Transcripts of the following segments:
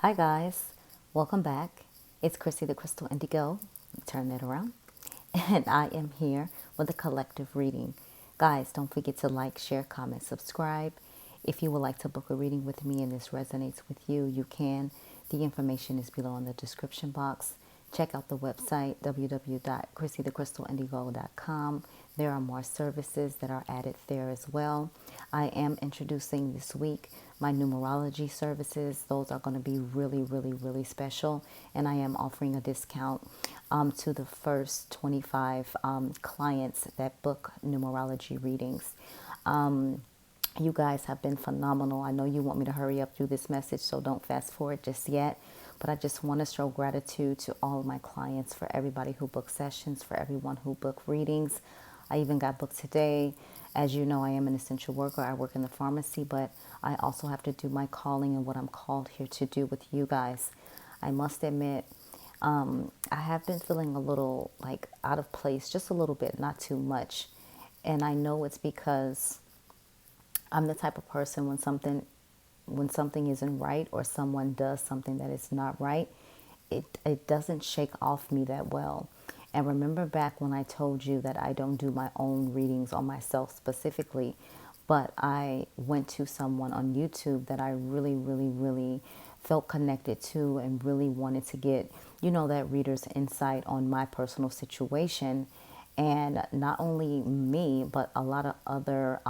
Hi guys, welcome back. It's Chrissy the Crystal Indigo. Turn that around. And I am here with a collective reading. Guys, don't forget to like, share, comment, subscribe. If you would like to book a reading with me and this resonates with you, you can. The information is below in the description box. Check out the website, www.chrissythecrystalindigo.com. There are more services that are added there as well. I am introducing this week my numerology services. Those are going to be really, really, really special. And I am offering a discount to the first 25 clients that book numerology readings. You guys have been phenomenal. I know you want me to hurry up through this message, so don't fast forward just yet. But I just want to show gratitude to all of my clients, for everybody who booked sessions, for everyone who booked readings. I even got booked today. As you know, I am an essential worker. I work in the pharmacy, but I also have to do my calling and what I'm called here to do with you guys. I must admit, I have been feeling a little like out of place, just a little bit, not too much. And I know it's because I'm the type of person when something isn't right or someone does something that is not right, it doesn't shake off me that well. And remember back when I told you that I don't do my own readings on myself specifically, but I went to someone on YouTube that I really, really, really felt connected to and really wanted to get, that reader's insight on my personal situation. And not only me, but a lot of other,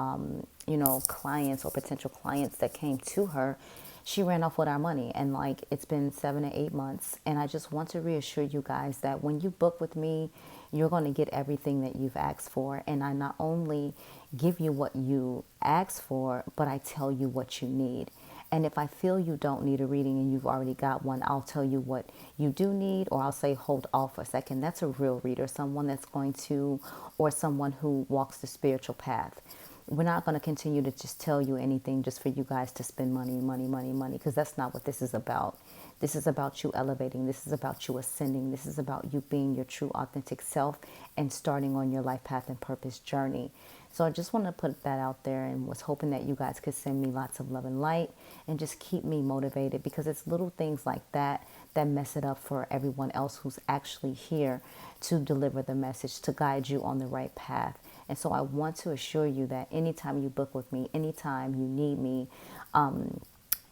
clients or potential clients that came to her, she ran off with our money. And like, it's been 7 to 8 months. And I just want to reassure you guys that when you book with me, you're going to get everything that you've asked for. And I not only give you what you ask for, but I tell you what you need. And if I feel you don't need a reading and you've already got one, I'll tell you what you do need, or I'll say hold off for a second. That's a real reader, someone that's going to, or someone who walks the spiritual path. We're not going to continue to just tell you anything just for you guys to spend money, money, money, money, because that's not what this is about. This is about you elevating. This is about you ascending. This is about you being your true authentic self and starting on your life path and purpose journey. So I just want to put that out there and was hoping that you guys could send me lots of love and light and just keep me motivated, because it's little things like that that mess it up for everyone else who's actually here to deliver the message, to guide you on the right path. And so I want to assure you that anytime you book with me, anytime you need me,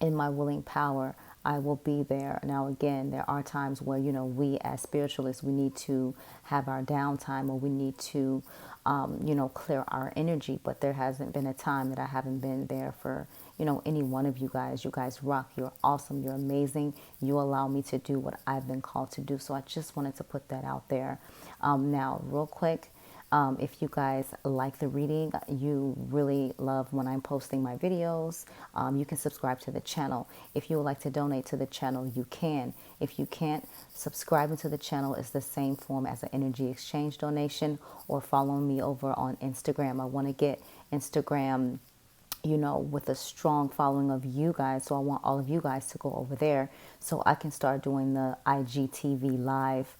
in my willing power, I will be there. Now, again, there are times where, we as spiritualists, we need to have our downtime, or we need to, clear our energy. But there hasn't been a time that I haven't been there for, any one of you guys. You guys rock. You're awesome. You're amazing. You allow me to do what I've been called to do. So I just wanted to put that out there. Now, real quick. If you guys like the reading, you really love when I'm posting my videos, you can subscribe to the channel. If you would like to donate to the channel, you can. If you can't, subscribing to the channel is the same form as an energy exchange donation, or follow me over on Instagram. I want to get Instagram, with a strong following of you guys. So I want all of you guys to go over there so I can start doing the IGTV live,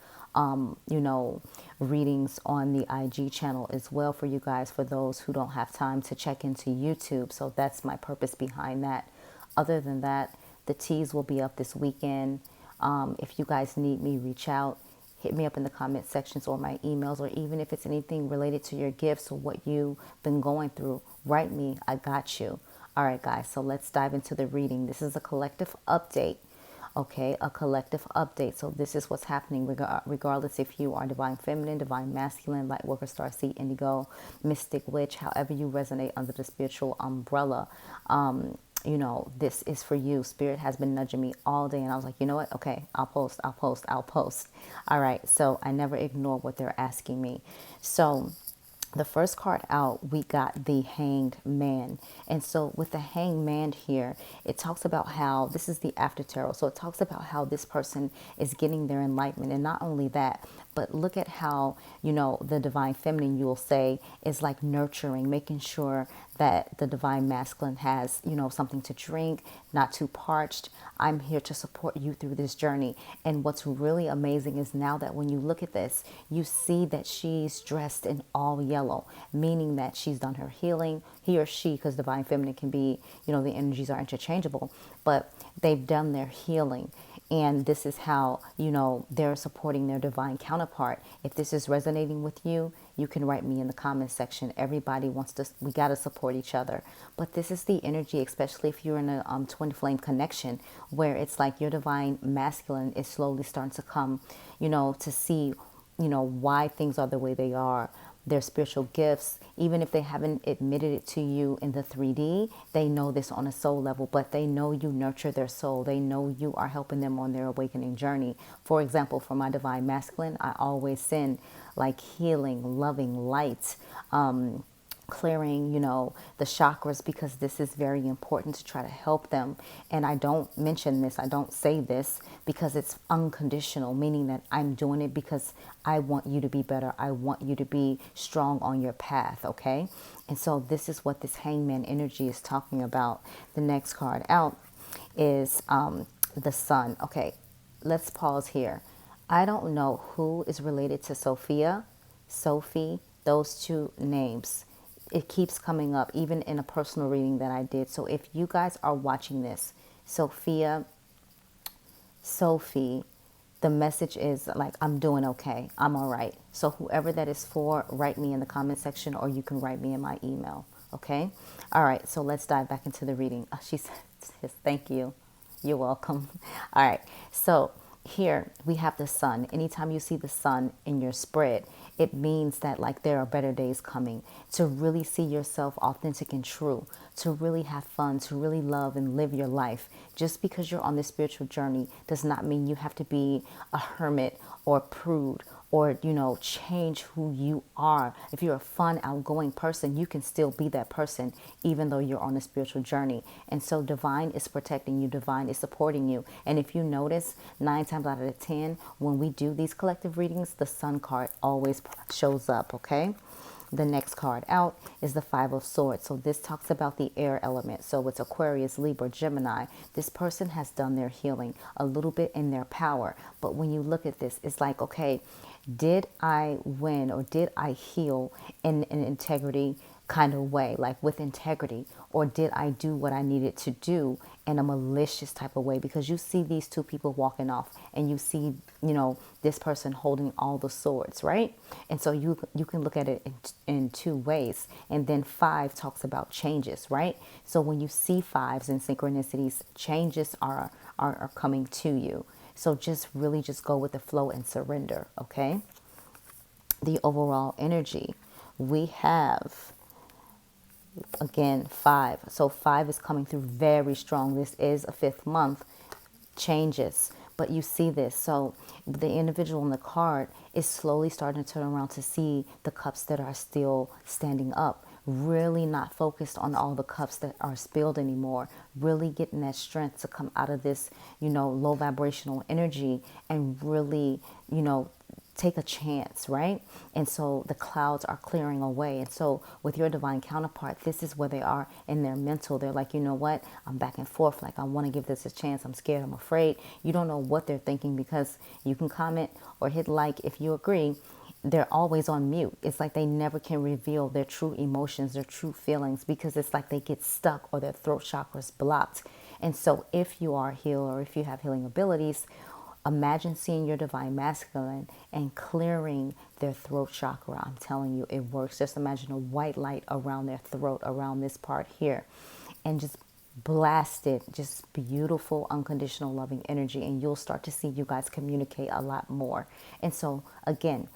readings on the IG channel as well for you guys, for those who don't have time to check into YouTube. So that's my purpose behind that. Other than that, the teas will be up this weekend. If you guys need me, reach out. Hit me up in the comment sections or my emails, or even if it's anything related to your gifts or what you've been going through, write me. I got you. All right, guys. So let's dive into the reading. This is a collective update. Okay, a collective update. So this is what's happening regardless if you are divine feminine, divine masculine, light worker, star seed, indigo, mystic, witch, however you resonate under the spiritual umbrella. This is for you. Spirit has been nudging me all day, and I was like, you know what? Okay, I'll post. All right, so I never ignore what they're asking me. So the first card out, we got the Hanged Man. And so with the Hanged Man here, it talks about how this is the after tarot. So it talks about how this person is getting their enlightenment. And not only that, but look at how, the divine feminine, you will say, is like nurturing, making sure that the divine masculine has, something to drink, not too parched. I'm here to support you through this journey. And what's really amazing is now that when you look at this, you see that she's dressed in all yellow, meaning that she's done her healing. He or she, because divine feminine can be, the energies are interchangeable, but they've done their healing. And this is how, they're supporting their divine counterpart. If this is resonating with you, you can write me in the comments section. Everybody we got to support each other. But this is the energy, especially if you're in a twin flame connection, where it's like your divine masculine is slowly starting to come, to see, why things are the way they are, their spiritual gifts. Even if they haven't admitted it to you in the 3D, they know this on a soul level, but they know you nurture their soul. They know you are helping them on their awakening journey. For example, for my divine masculine, I always send like healing, loving light, clearing, the chakras, because this is very important to try to help them. And I don't mention this, I don't say this because it's unconditional, meaning that I'm doing it because I want you to be better. I want you to be strong on your path, okay? And so this is what this hangman energy is talking about. The next card out is the sun. Okay, let's pause here. I don't know who is related to Sophia, Sophie, those two names. It keeps coming up even in a personal reading that I did. So if you guys are watching this, Sophia, Sophie, the message is like, I'm doing okay. I'm all right. So whoever that is for, write me in the comment section, or you can write me in my email. Okay. All right. So let's dive back into the reading. She says, thank you. You're welcome. All right. So here we have the sun. Anytime you see the sun in your spread, it means that like there are better days coming. To really see yourself authentic and true, to really have fun, to really love and live your life. Just because you're on this spiritual journey does not mean you have to be a hermit or a prude or, change who you are. If you're a fun, outgoing person, you can still be that person, even though you're on a spiritual journey. And so divine is protecting you. Divine is supporting you. And if you notice, 9 times out of 10, when we do these collective readings, the sun card always shows up, okay? The next card out is the 5 of Swords. So this talks about the air element. So it's Aquarius, Libra, Gemini. This person has done their healing a little bit in their power. But when you look at this, it's like, okay, did I win or did I heal in an integrity kind of way, like with integrity? Or did I do what I needed to do in a malicious type of way? Because you see these two people walking off and you see, this person holding all the swords, right? And so you can look at it in 2 ways. And then 5 talks about changes, right? So when you see 5s and synchronicities, changes are coming to you. So just really just go with the flow and surrender, okay? The overall energy, we have, again, 5. So 5 is coming through very strong. This is a 5th month. Changes. But you see this. So the individual in the card is slowly starting to turn around to see the cups that are still standing up. Really not focused on all the cups that are spilled anymore. Really getting that strength to come out of this, low vibrational energy and really, take a chance, right? And so the clouds are clearing away. And so with your divine counterpart, this is where they are in their mental. They're like, you know what? I'm back and forth. Like, I want to give this a chance. I'm scared. I'm afraid. You don't know what they're thinking because you can comment or hit like if you agree. They're always on mute. It's like they never can reveal their true emotions, their true feelings, because it's like they get stuck or their throat chakras blocked. And so if you are healed or if you have healing abilities, imagine seeing your divine masculine and clearing their throat chakra. I'm telling you, it works. Just imagine a white light around their throat, around this part here, and just blast it. Just beautiful, unconditional, loving energy. And you'll start to see you guys communicate a lot more. And so again,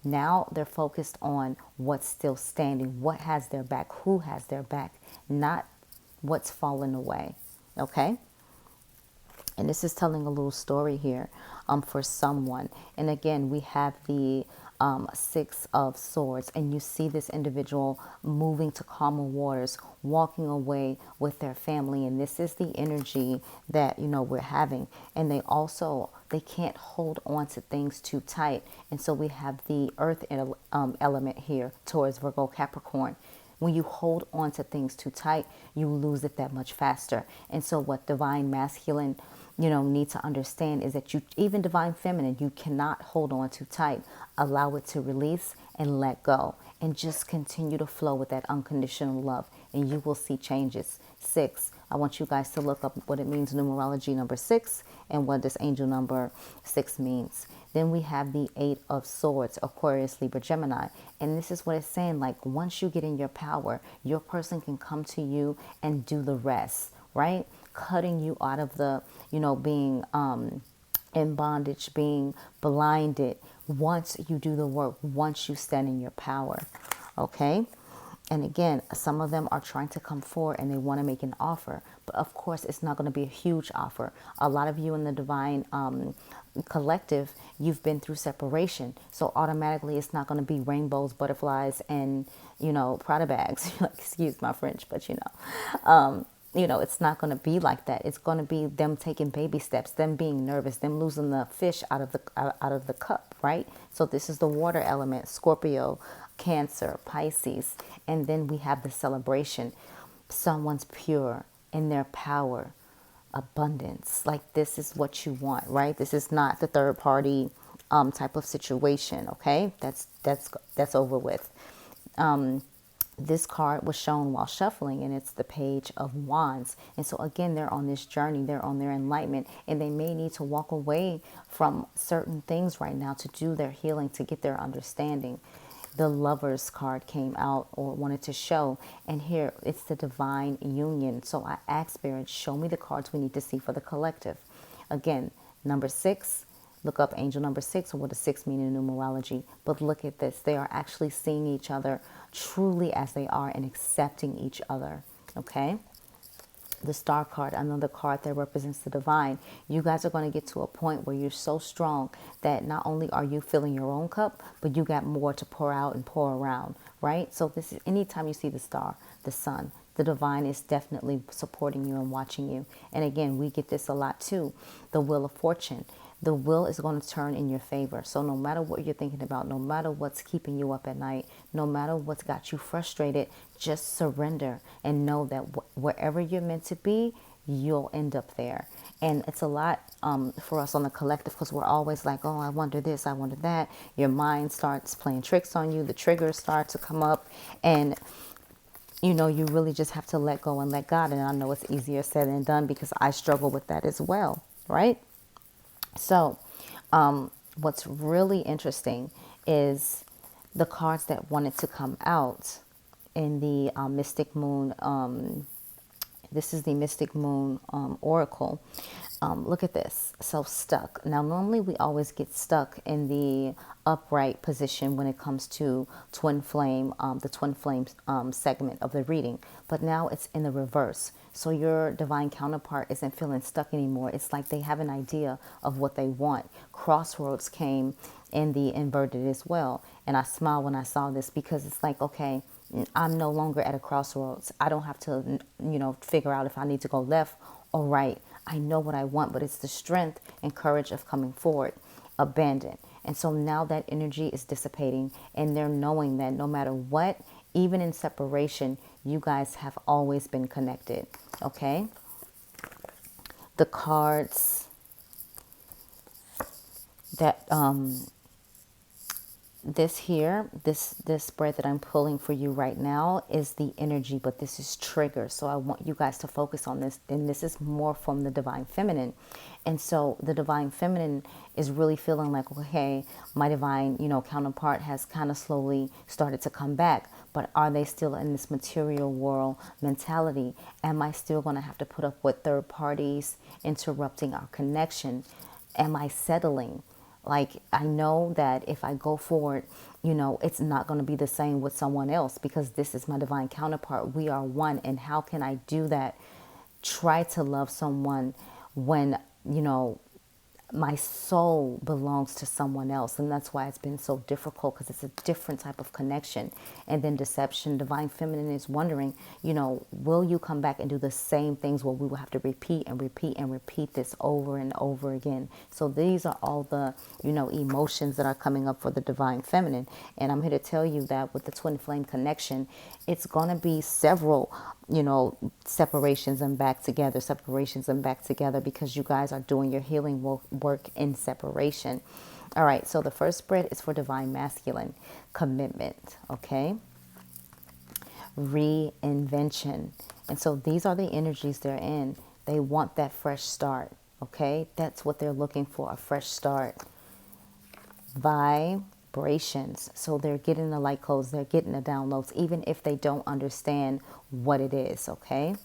now they're focused on what's still standing, what has their back, who has their back, not what's fallen away. Okay? And this is telling a little story here for someone. And again, we have the 6 of Swords. And you see this individual moving to calmer waters, walking away with their family. And this is the energy that, we're having. And they can't hold on to things too tight. And so we have the earth element here towards Virgo, Capricorn. When you hold on to things too tight, you lose it that much faster. And so what divine masculine, need to understand is that even divine feminine, you cannot hold on too tight. Allow it to release and let go, and just continue to flow with that unconditional love, and you will see changes. 6, I want you guys to look up what it means, numerology number 6, and what this angel number 6 means. Then we have the 8 of Swords, Aquarius, Libra, Gemini. And this is what it's saying, like, once you get in your power, your person can come to you and do the rest, right? Cutting you out of the, being in bondage, being blinded. Once you do the work, once you stand in your power, okay? And again, some of them are trying to come forward and they want to make an offer. But of course, it's not going to be a huge offer. A lot of you in the divine collective, you've been through separation. So automatically, it's not going to be rainbows, butterflies, and, Prada bags. Excuse my French, but it's not going to be like that. It's going to be them taking baby steps, them being nervous, them losing the fish out of the cup, right? So this is the water element, Scorpio, Cancer, Pisces, and then we have the celebration. Someone's pure in their power, abundance. Like, this is what you want, right? This is not the third party type of situation. Okay, that's over with. This card was shown while shuffling, and it's the Page of Wands. And so again, they're on this journey, they're on their enlightenment, and they may need to walk away from certain things right now to do their healing, to get their understanding. The Lovers card came out, or wanted to show, and here it's the divine union. So I asked Spirit, show me the cards we need to see for the collective. Again, number 6, look up angel number 6, or what does 6 mean in numerology. But look at this, they are actually seeing each other truly as they are and accepting each other. Okay, the Star card, another card that represents the divine. You guys are going to get to a point where you're so strong that not only are you filling your own cup, but you got more to pour out and pour around, right? So this is, anytime you see the star, the sun, the divine is definitely supporting you and watching you. And again, we get this a lot too. The Wheel of Fortune. The wheel is going to turn in your favor. So no matter what you're thinking about, no matter what's keeping you up at night, no matter what's got you frustrated, just surrender and know that wherever you're meant to be, you'll end up there. And it's a lot for us on the collective, because we're always like, oh, I wonder this, I wonder that. Your mind starts playing tricks on you. The triggers start to come up, and you really just have to let go and let God. And I know it's easier said than done, because I struggle with that as well, right? So what's really interesting is the cards that wanted to come out in the Mystic Moon. This is the Mystic Moon Oracle. Look at this. So stuck. Now, normally we always get stuck in the upright position when it comes to twin flame, the twin flame segment of the reading. But now it's in the reverse. So your divine counterpart isn't feeling stuck anymore. It's like they have an idea of what they want. Crossroads came in the inverted as well. And I smiled when I saw this, because it's like, okay, I'm no longer at a crossroads. I don't have to, figure out if I need to go left or right. I know what I want, but it's the strength and courage of coming forward. Abandon. And so now that energy is dissipating, and they're knowing that no matter what, even in separation, you guys have always been connected. Okay? The cards that this spread that I'm pulling for you right now is the energy, but this is trigger. So I want you guys to focus on this, and this is more from the divine feminine. And so the divine feminine is really feeling like, okay, my divine, counterpart has kind of slowly started to come back, but are they still in this material world mentality? Am I still going to have to put up with third parties interrupting our connection? Am I settling? Like, I know that if I go forward, it's not going to be the same with someone else, because this is my divine counterpart. We are one. And how can I do that? Try to love someone when, my soul belongs to someone else. And that's why it's been so difficult, because it's a different type of connection. And then deception, divine feminine is wondering, will you come back and do the same things? Well, we will have to repeat and repeat and repeat this over and over again. So these are all the, emotions that are coming up for the divine feminine. And I'm here to tell you that with the twin flame connection, it's going to be several, separations and back together, because you guys are doing your healing work in separation. All right, so the first spread is for divine masculine, commitment, okay? Reinvention. And so these are the energies they're in. They want that fresh start, okay? That's what they're looking for, a fresh start. Vibrations. So they're getting the light codes, they're getting the downloads, even if they don't understand what it is, okay?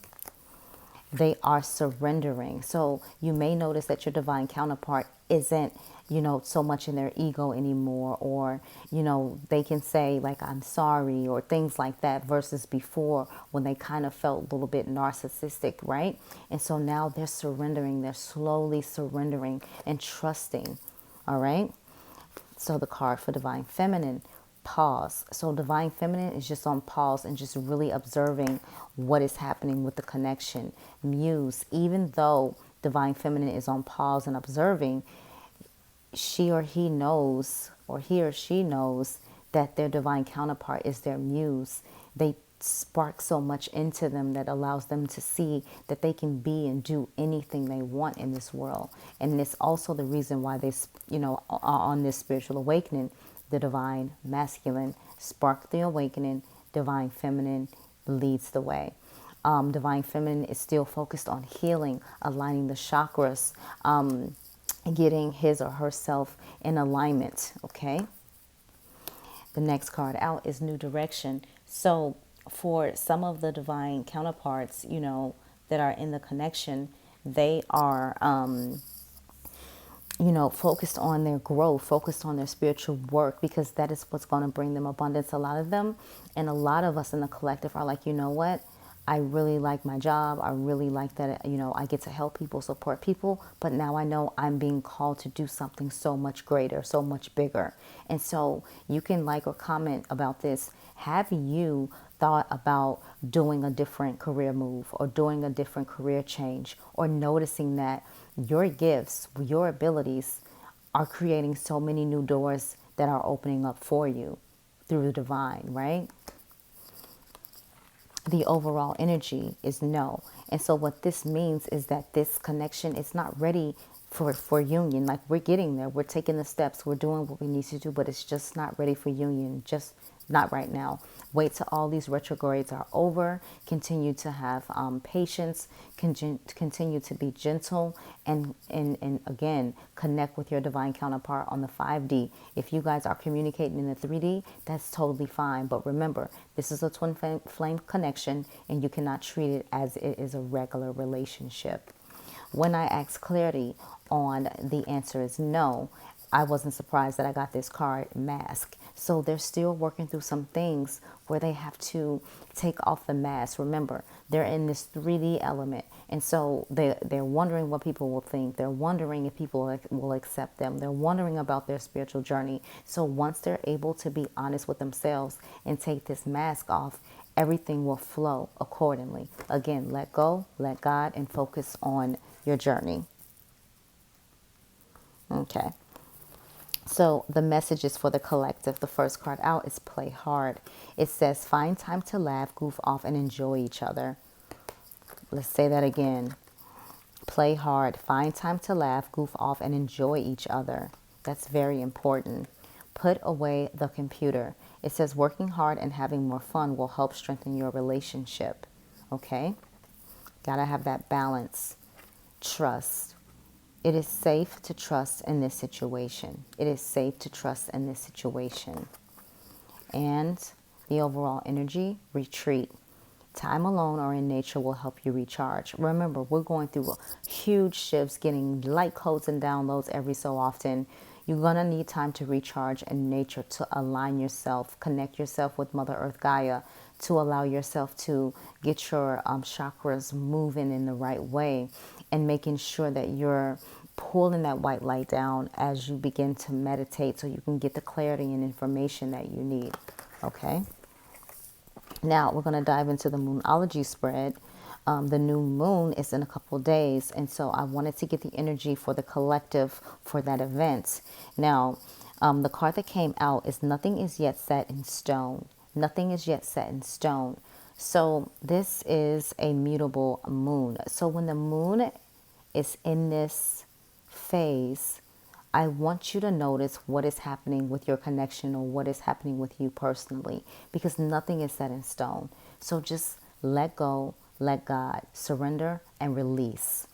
They are surrendering. So you may notice that your divine counterpart isn't, so much in their ego anymore, or, they can say like, I'm sorry, or things like that, versus before when they kind of felt a little bit narcissistic, right? And so now they're surrendering, they're slowly surrendering and trusting, all right? So the card for divine feminine, pause. So divine feminine is just on pause and just really observing what is happening with the connection. Muse, even though divine feminine is on pause and observing, she or he knows, or he or she knows, that their divine counterpart is their muse. They spark so much into them that allows them to see that they can be and do anything they want in this world. And it's also the reason why they, are on this spiritual awakening. The divine masculine spark the awakening, divine feminine leads the way. Divine feminine is still focused on healing, aligning the chakras, getting his or herself in alignment, okay? The next card out is new direction. So for some of the divine counterparts, that are in the connection, they are, focused on their growth, focused on their spiritual work, because that is what's going to bring them abundance. A lot of them, and a lot of us in the collective are like, you know what? I really like my job. I really like that, I get to help people, support people. But now I know I'm being called to do something so much greater, so much bigger. And so you can like or comment about this. Have you thought about doing a different career move, or doing a different career change, or noticing that your gifts, your abilities are creating so many new doors that are opening up for you through the divine, right? The overall energy is no. And so what this means is that this connection is not ready for union. Like, we're getting there. We're taking the steps. We're doing what we need to do, but it's just not ready for union. Just not right now. Wait till all these retrogrades are over. Continue to have patience. Continue to be gentle. And again, connect with your divine counterpart on the 5D. If you guys are communicating in the 3D, that's totally fine. But remember, this is a twin flame connection, and you cannot treat it as it is a regular relationship. When I asked clarity on the answer is no, I wasn't surprised that I got this card, mask. So they're still working through some things where they have to take off the mask. Remember, they're in this 3D element. And so they're wondering what people will think. They're wondering if people will accept them. They're wondering about their spiritual journey. So once they're able to be honest with themselves and take this mask off, everything will flow accordingly. Again, let go, let God, and focus on your journey. Okay. So the message is for the collective. The first card out is play hard. It says, find time to laugh, goof off, and enjoy each other. Let's say that again. Play hard. Find time to laugh, goof off, and enjoy each other. That's very important. Put away the computer. It says working hard and having more fun will help strengthen your relationship. Okay? Gotta have that balance. Trust. It is safe to trust in this situation. It is safe to trust in this situation. And the overall energy, retreat. Time alone or in nature will help you recharge. Remember, we're going through huge shifts, getting light codes and downloads every so often. You're going to need time to recharge in nature, to align yourself, connect yourself with Mother Earth Gaia, to allow yourself to get your chakras moving in the right way, and making sure that you're pulling that white light down as you begin to meditate so you can get the clarity and information that you need. Okay. Now we're going to dive into the Moonology spread. The new moon is in a couple days, and so I wanted to get the energy for the collective for that event. Now, the card that came out is nothing is yet set in stone. Nothing is yet set in stone. So this is a mutable moon. So when the moon is in this phase, I want you to notice what is happening with your connection or what is happening with you personally, because nothing is set in stone. So just let go, let God, surrender and release.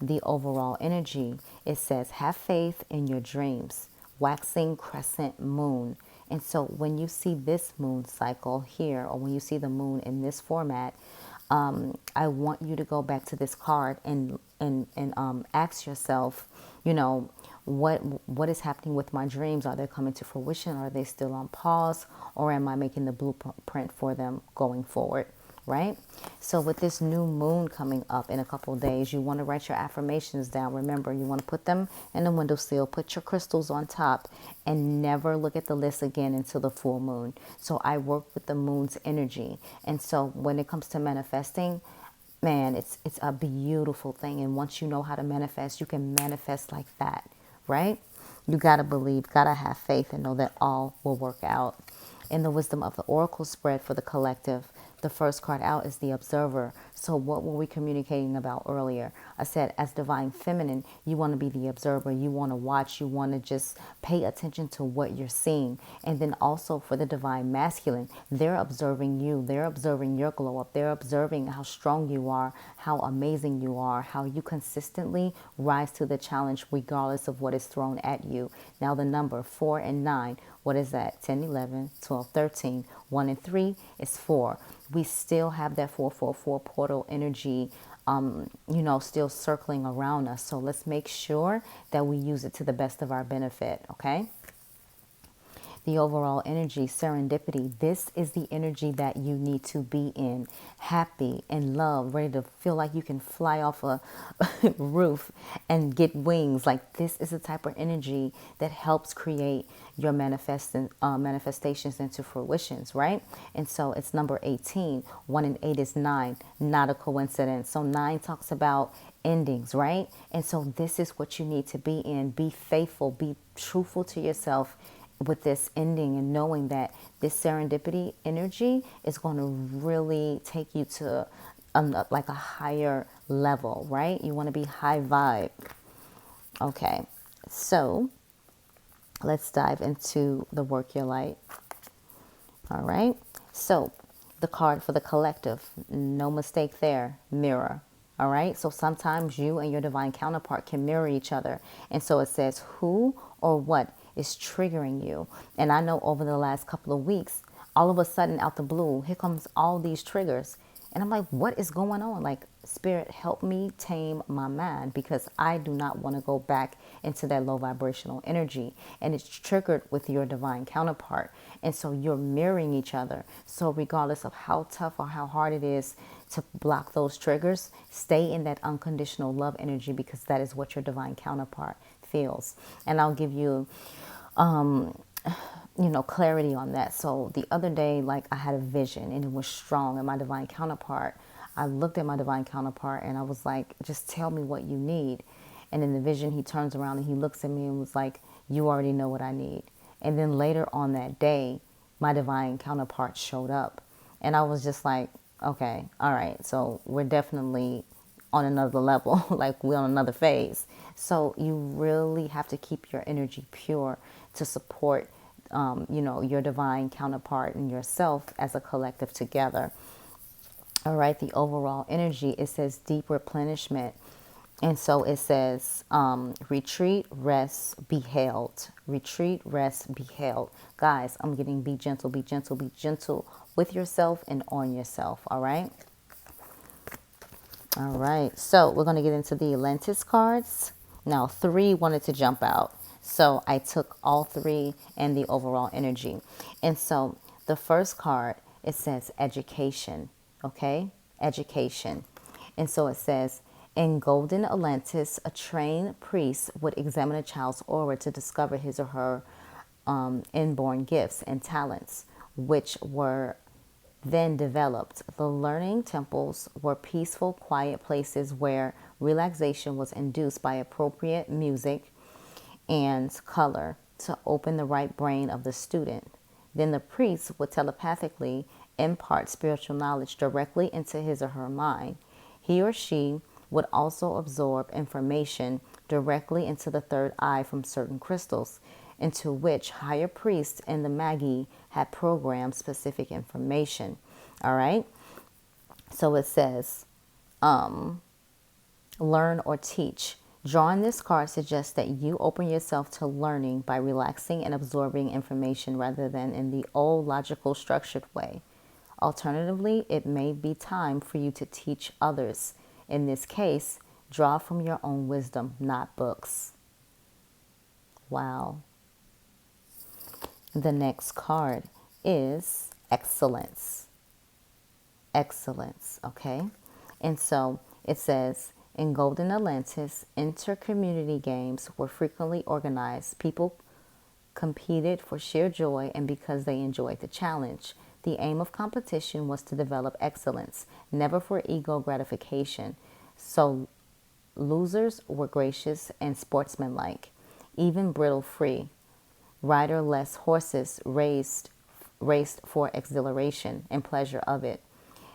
The overall energy, it says, have faith in your dreams, waxing crescent moon. And so when you see this moon cycle here, or when you see the moon in this format, I want you to go back to this card and ask yourself, you know, what is happening with my dreams? Are they coming to fruition? Are they still on pause? Or am I making the blueprint for them going forward? Right? So with this new moon coming up in a couple of days, you want to write your affirmations down. Remember, you want to put them in the windowsill, put your crystals on top, and never look at the list again until the full moon. So I work with the moon's energy. And so when it comes to manifesting, man, it's a beautiful thing. And once you know how to manifest, you can manifest like that, right? You got to believe, got to have faith and know that all will work out. In the wisdom of the oracle spread for the collective, the first card out is the observer. So what were we communicating about earlier? I said, as divine feminine, you want to be the observer. You want to watch. You want to just pay attention to what you're seeing. And then also for the divine masculine, they're observing you. They're observing your glow up. They're observing how strong you are, how amazing you are, how you consistently rise to the challenge regardless of what is thrown at you. Now the number 4 and 9, what is that? 10, 11, 12, 13. 1 and 3 is 4. We still have that 444 portal energy, still circling around us. So let's make sure that we use it to the best of our benefit, okay? The overall energy, serendipity, this is the energy that you need to be in. Happy and love, ready to feel like you can fly off a roof and get wings. Like this is the type of energy that helps create your manifestations into fruitions, right? And so it's number 18. 1 and 8 is 9, not a coincidence. So 9 talks about endings, right? And so this is what you need to be in. Be faithful, be truthful to yourself with this ending, and knowing that this serendipity energy is going to really take you to like a higher level, right? You want to be high vibe. Okay, so let's dive into the work your light. All right, so the card for the collective, no mistake there, mirror. All right, so sometimes you and your divine counterpart can mirror each other. And so it says who or what is triggering you. And I know over the last couple of weeks, all of a sudden out the blue, here comes all these triggers. And I'm like, what is going on? Like, Spirit, help me tame my mind, because I do not want to go back into that low vibrational energy. And it's triggered with your divine counterpart. And so you're mirroring each other. So regardless of how tough or how hard it is to block those triggers, stay in that unconditional love energy, because that is what your divine counterpart feels. And I'll give you clarity on that. So the other day, like, I had a vision and it was strong, and my divine counterpart, I looked at my divine counterpart and I was like, just tell me what you need. And in the vision, he turns around and he looks at me and was like, you already know what I need. And then later on that day, my divine counterpart showed up, and I was just like, okay, all right, so we're definitely on another level, like we're on another phase. So you really have to keep your energy pure to support, your divine counterpart and yourself as a collective together. All right, the overall energy, it says deep replenishment. And so it says, retreat, rest, be held. Retreat, rest, be held. Guys, I'm getting be gentle, be gentle, be gentle with yourself and on yourself. All right. All right. So we're going to get into the Atlantis cards. Now, 3 wanted to jump out. So I took all 3 and the overall energy. And so the first card it says education, okay? Education. And so it says, in Golden Atlantis, a trained priest would examine a child's aura to discover his or her inborn gifts and talents, which were then developed. The learning temples were peaceful, quiet places where relaxation was induced by appropriate music and color to open the right brain of the student. Then the priest would telepathically impart spiritual knowledge directly into his or her mind. He or she would also absorb information directly into the third eye from certain crystals, into which higher priests and the Magi had programmed specific information. All right? So it says, learn or teach. Drawing this card suggests that you open yourself to learning by relaxing and absorbing information rather than in the old logical structured way. Alternatively, it may be time for you to teach others. In this case, draw from your own wisdom, not books. Wow. The next card is excellence. Excellence, okay? And so it says, in Golden Atlantis, inter-community games were frequently organized. People competed for sheer joy and because they enjoyed the challenge. The aim of competition was to develop excellence, never for ego gratification. So losers were gracious and sportsmanlike, even bridle-free. Riderless horses raced for exhilaration and pleasure of it.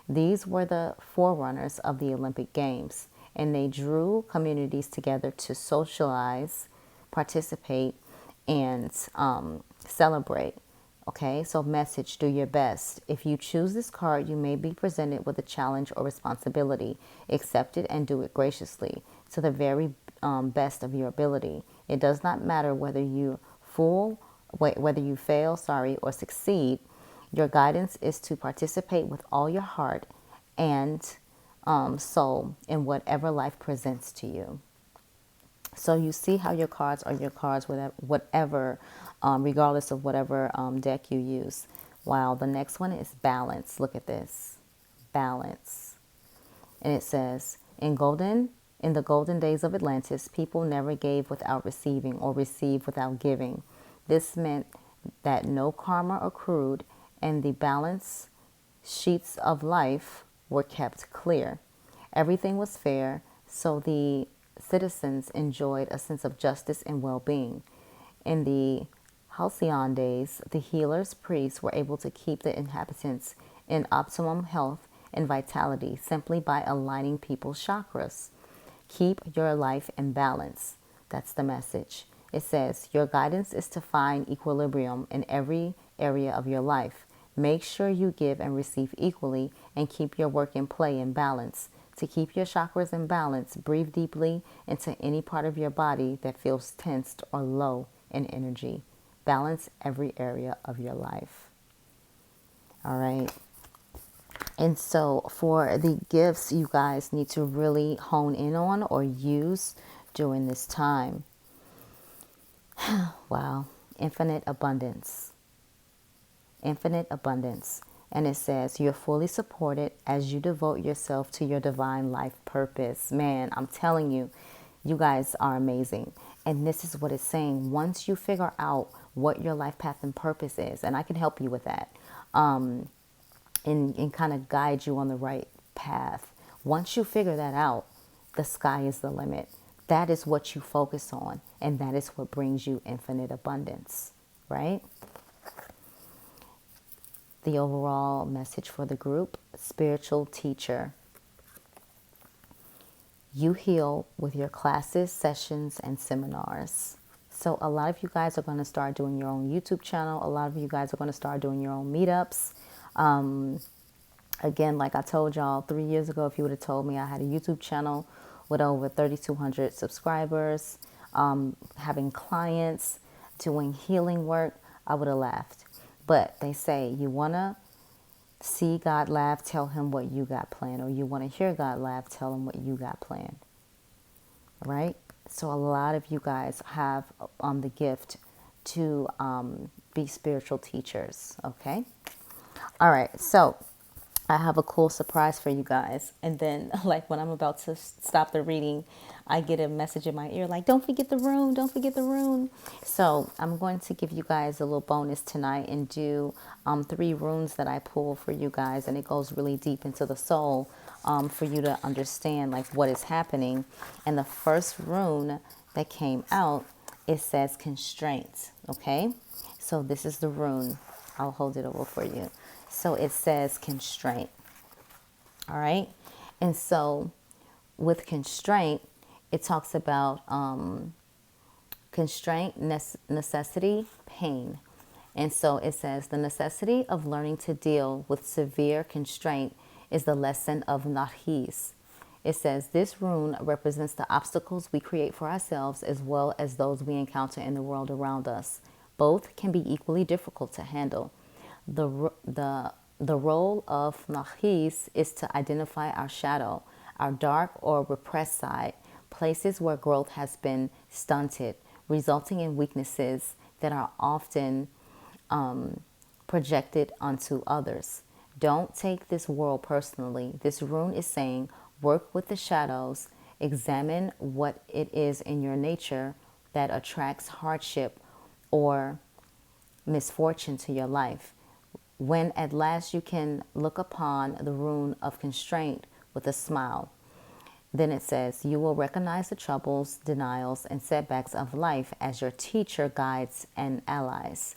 These were the forerunners of the Olympic Games, and they drew communities together to socialize, participate, and celebrate. Okay, so message, do your best. If you choose this card, you may be presented with a challenge or responsibility. Accept it and do it graciously to the very best of your ability. It does not matter whether you fail, or succeed. Your guidance is to participate with all your heart and soul in whatever life presents to you. So you see how your cards are your cards, whatever, regardless of whatever deck you use. Wow, the next one is balance. Look at this, balance. And it says, in the golden days of Atlantis, people never gave without receiving or received without giving. This meant that no karma accrued and the balance sheets of life were kept clear. Everything was fair, so the citizens enjoyed a sense of justice and well-being. In the halcyon days, the healers, priests were able to keep the inhabitants in optimum health and vitality simply by aligning people's chakras. Keep your life in balance. That's the message. It says, your guidance is to find equilibrium in every area of your life. Make sure you give and receive equally and keep your work and play in balance. To keep your chakras in balance, breathe deeply into any part of your body that feels tensed or low in energy. Balance every area of your life. All right. And so for the gifts you guys need to really hone in on or use during this time. Wow. Infinite abundance. Infinite abundance. And it says, you're fully supported as you devote yourself to your divine life purpose. Man, I'm telling you, you guys are amazing. And this is what it's saying. Once you figure out what your life path and purpose is, and I can help you with that, and kind of guide you on the right path. Once you figure that out, the sky is the limit. That is what you focus on, and that is what brings you infinite abundance, right? The overall message for the group, spiritual teacher. You heal with your classes, sessions, and seminars. So a lot of you guys are going to start doing your own YouTube channel. A lot of you guys are going to start doing your own meetups. Again, like I told y'all 3 years ago, if you would have told me I had a YouTube channel with over 3,200 subscribers, having clients, doing healing work, I would have laughed. But they say you want to see God laugh, tell him what you got planned. Or you want to hear God laugh, tell him what you got planned. Right? So a lot of you guys have the gift to be spiritual teachers. Okay? All right, so I have a cool surprise for you guys. And then, like, when I'm about to stop the reading, I get a message in my ear like, don't forget the rune, don't forget the rune. So I'm going to give you guys a little bonus tonight and do 3 runes that I pull for you guys. And it goes really deep into the soul for you to understand, like, what is happening. And the first rune that came out, it says constraint, okay? So this is the rune. I'll hold it over for you. So it says constraint. All right. And so with constraint, it talks about constraint, necessity, pain. And so it says the necessity of learning to deal with severe constraint is the lesson of Nahis. It says this rune represents the obstacles we create for ourselves as well as those we encounter in the world around us. Both can be equally difficult to handle. The role of Nahis is to identify our shadow, our dark or repressed side, places where growth has been stunted, resulting in weaknesses that are often projected onto others. Don't take this world personally. This rune is saying work with the shadows, examine what it is in your nature that attracts hardship or misfortune to your life. When at last you can look upon the rune of constraint with a smile, then it says, you will recognize the troubles, denials, and setbacks of life as your teacher, guides, and allies.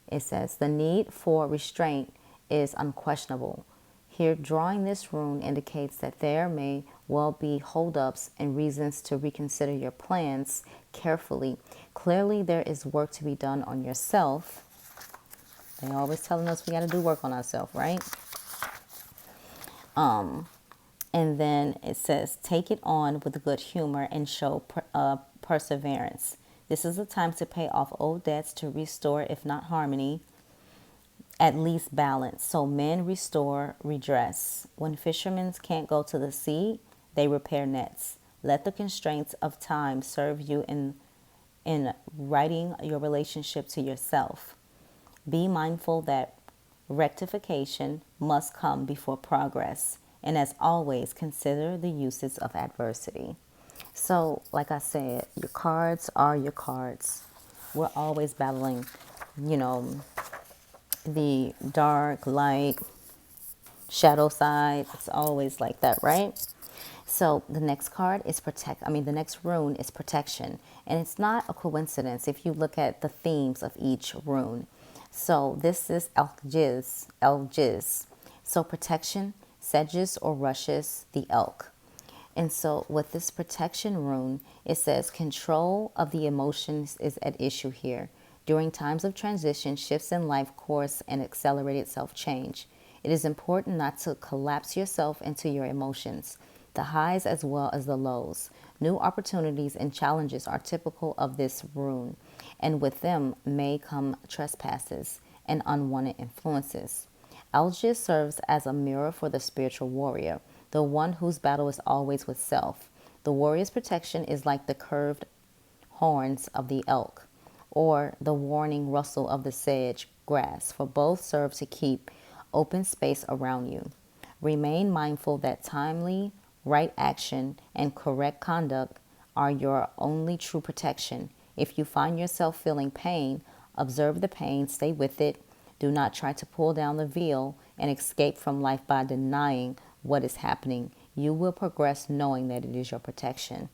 It says, the need for restraint is unquestionable. Here, drawing this rune indicates that there may well be holdups and reasons to reconsider your plans carefully. Clearly, there is work to be done on yourself. They're always telling us we got to do work on ourselves, right? And then it says, take it on with good humor and show perseverance. This is a time to pay off old debts to restore, if not harmony, at least balance. So men restore, redress. When fishermen can't go to the sea, they repair nets. Let the constraints of time serve you in righting your relationship to yourself. Be mindful that rectification must come before progress. And as always, consider the uses of adversity. So, like I said, your cards are your cards. We're always battling, you know, the dark, light, shadow side. It's always like that, right? So the next card is the next rune is protection. And it's not a coincidence if you look at the themes of each rune. So this is Elgiz. So protection, sedges or rushes the elk. And so with this protection rune, it says control of the emotions is at issue here. During times of transition, shifts in life course, and accelerated self-change, it is important not to collapse yourself into your emotions, the highs as well as the lows. New opportunities and challenges are typical of this rune, and with them may come trespasses and unwanted influences. Algiz serves as a mirror for the spiritual warrior, the one whose battle is always with self. The warrior's protection is like the curved horns of the elk or the warning rustle of the sedge grass, for both serve to keep open space around you. Remain mindful that timely, right action and correct conduct are your only true protection. If you find yourself feeling pain, observe the pain, stay with it. Do not try to pull down the veil and escape from life by denying what is happening. You will progress knowing that it is your protection.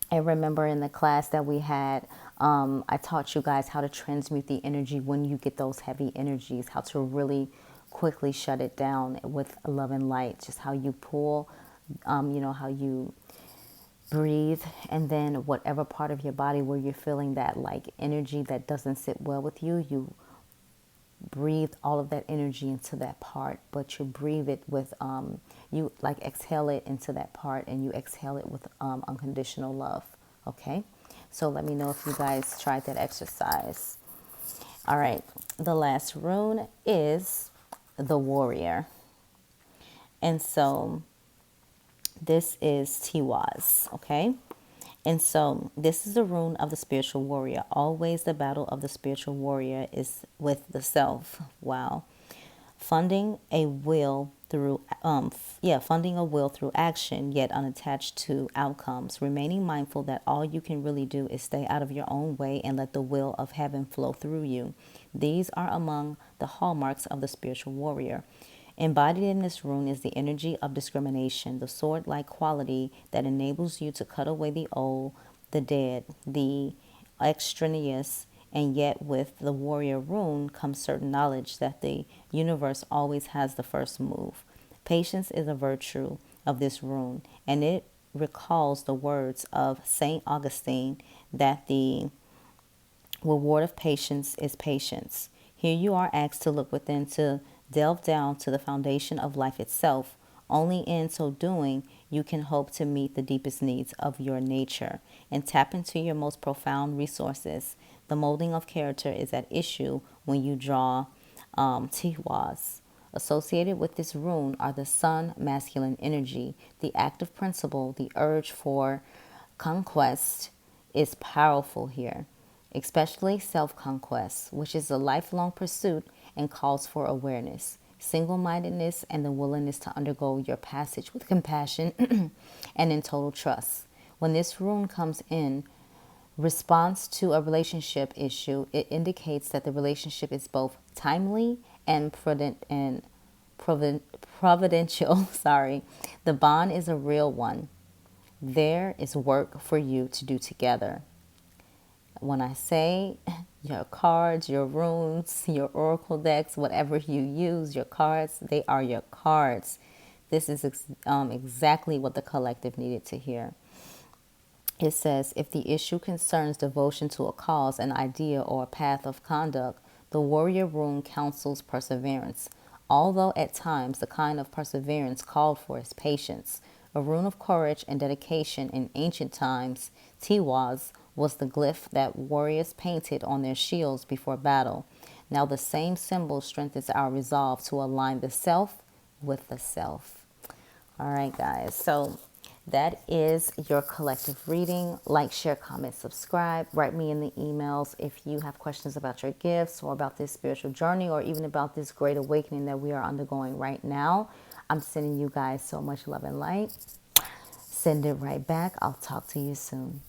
And remember in the class that we had, I taught you guys how to transmute the energy when you get those heavy energies, how to really quickly shut it down with love and light, just how you pull, how you breathe, and then whatever part of your body where you're feeling that like energy that doesn't sit well with you, you breathe all of that energy into that part, but you breathe it with you like exhale it into that part, and you exhale it with unconditional love. Okay, so let me know if you guys tried that exercise. All right, the last rune is the warrior, and so this is Tiwaz. Okay, and so this is the rune of the spiritual warrior. Always the battle of the spiritual warrior is with the self. Wow. funding a will through funding a will through action, yet unattached to outcomes, remaining mindful that all you can really do is stay out of your own way and let the will of heaven flow through you. These are among the hallmarks of the spiritual warrior. Embodied in this rune is the energy of discrimination, the sword-like quality that enables you to cut away the old, the dead, the extraneous, and yet with the warrior rune comes certain knowledge that the universe always has the first move. Patience is a virtue of this rune, and it recalls the words of Saint Augustine that the reward of patience is patience. Here you are asked to look within, to delve down to the foundation of life itself. Only in so doing, you can hope to meet the deepest needs of your nature and tap into your most profound resources. The molding of character is at issue when you draw Tiwas. Associated with this rune are the sun, masculine energy, the active principle, the urge for conquest is powerful here, especially self-conquest, which is a lifelong pursuit and calls for awareness, single-mindedness, and the willingness to undergo your passage with compassion and in total trust. When this rune comes in response to a relationship issue, it indicates that the relationship is both timely and providential. Sorry, the bond is a real one. There is work for you to do together. When I say your cards, your runes, your oracle decks, whatever you use, your cards, they are your cards. This is exactly what the collective needed to hear. It says, if the issue concerns devotion to a cause, an idea, or a path of conduct, the warrior rune counsels perseverance. Although at times the kind of perseverance called for is patience. A rune of courage and dedication in ancient times, Tiwaz, was the glyph that warriors painted on their shields before battle. Now the same symbol strengthens our resolve to align the self with the self. All right, guys. So that is your collective reading. Like, share, comment, subscribe. Write me in the emails if you have questions about your gifts or about this spiritual journey or even about this great awakening that we are undergoing right now. I'm sending you guys so much love and light. Send it right back. I'll talk to you soon.